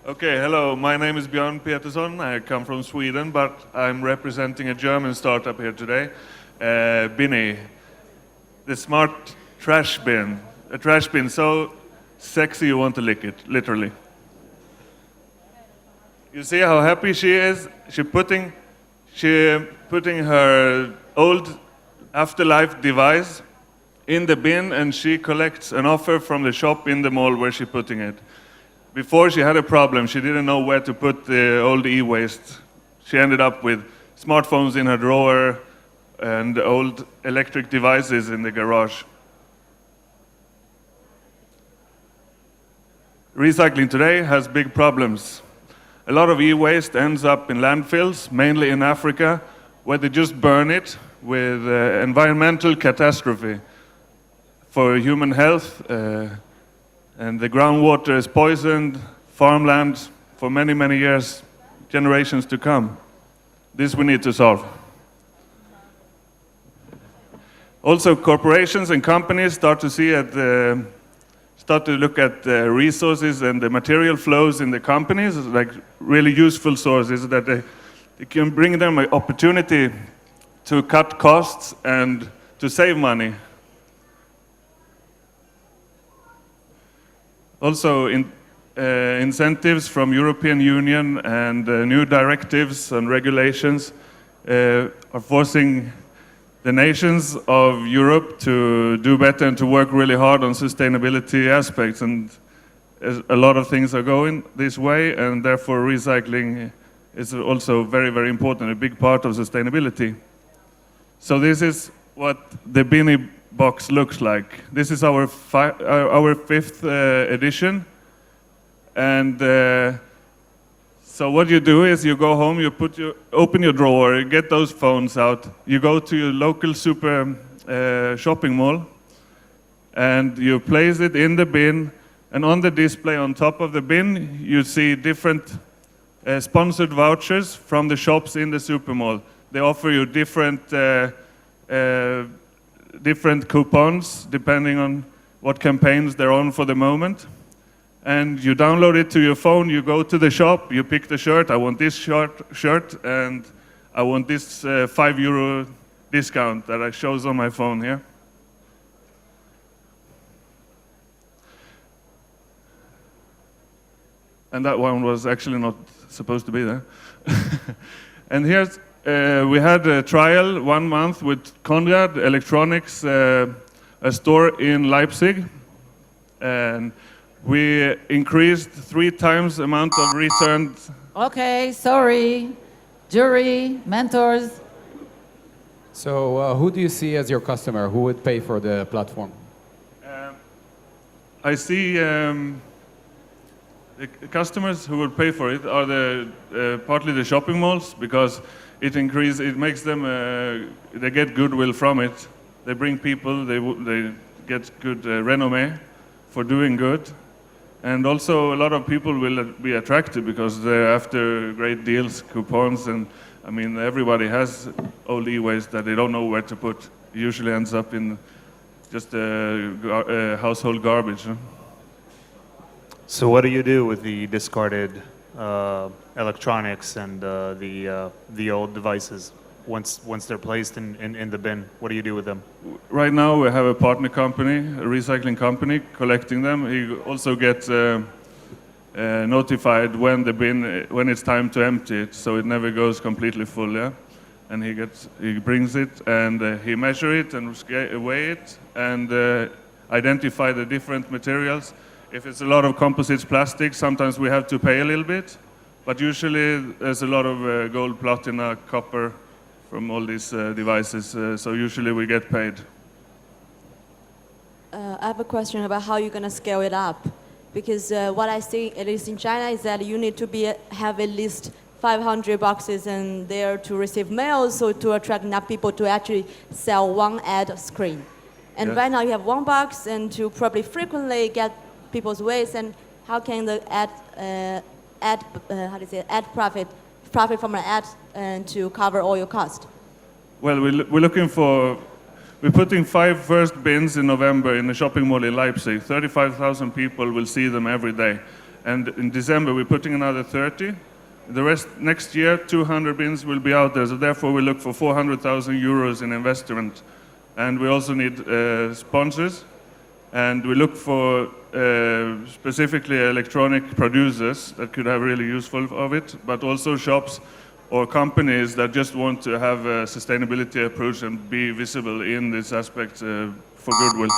Okay, hello. My name is Björn Petersson. I come from Sweden, but I'm representing a German startup here today, Binny, the smart trash bin. A trash bin so sexy you want to lick it, literally. You see how happy she is? She putting her old afterlife device in the bin, and she collects an offer from the shop in the mall where she's putting it. Before, she had a problem. She didn't know where to put the old e-waste. She ended up with smartphones in her drawer and old electric devices in the garage. Recycling today has big problems. A lot of e-waste ends up in landfills, mainly in Africa, where they just burn it with environmental catastrophe for human health. And the groundwater is poisoned, farmland for many, many years, generations to come. This we need to solve. Also, corporations and companies start to look at the resources and the material flows in the companies as like really useful sources that they can bring them an opportunity to cut costs and to save money. Also, incentives from European Union and new directives and regulations are forcing the nations of Europe to do better and to work really hard on sustainability aspects. And a lot of things are going this way, and therefore recycling is also very, very important, a big part of sustainability. So this is what the Bini box looks like. This is our fifth edition, and so what you do is you go home, open your drawer, get those phones out, you go to your local super shopping mall, and you place it in the bin, and on the display on top of the bin you see different sponsored vouchers from the shops in the super mall. They offer you different coupons depending on what campaigns they're on for the moment. And you download it to your phone, you go to the shop, you pick the shirt, I want this shirt, and I want this €5 discount that I shows on my phone here. And that one was actually not supposed to be there. And here's we had a trial 1 month with Conrad Electronics, a store in Leipzig, and we increased 3 times the amount of returned. Okay, sorry. Jury, mentors. So who do you see as your customer? Who would pay for the platform? I see the customers who would pay for it are partly the shopping malls, because it makes them, they get goodwill from it. They bring people, they get good renommé for doing good. And also a lot of people will be attracted because they're after great deals, coupons, and I mean everybody has old e-waste that they don't know where to put. It usually ends up in just household garbage. Huh? So what do you do with the discarded electronics and the old devices once they're placed in the bin? What do you do with them? Right now we have a partner company, a recycling company, collecting them. He also gets notified when it's time to empty it, so it never goes completely full. Yeah, and he brings it and he measures it and weigh it and identify the different materials. If it's a lot of composites, plastic, sometimes we have to pay a little bit, but usually there's a lot of gold, platina, copper from all these devices, so usually we get paid. I have a question about how you're going to scale it up, because what I see, at least in China, is that you need to have at least 500 boxes in there to receive mail, so to attract enough people to actually sell one ad screen. And right now you have one box, and to probably frequently get people's waste, and how can the ad profit from an ad to cover all your cost? Well, we're putting 5 first bins in November in the shopping mall in Leipzig. 35,000 people will see them every day. And in December, we're putting another 30. The rest, next year, 200 bins will be out there. So therefore, we look for 400,000 euros in investment. And we also need sponsors. And we look for specifically electronic producers that could have really useful of it, but also shops or companies that just want to have a sustainability approach and be visible in this aspect for goodwill.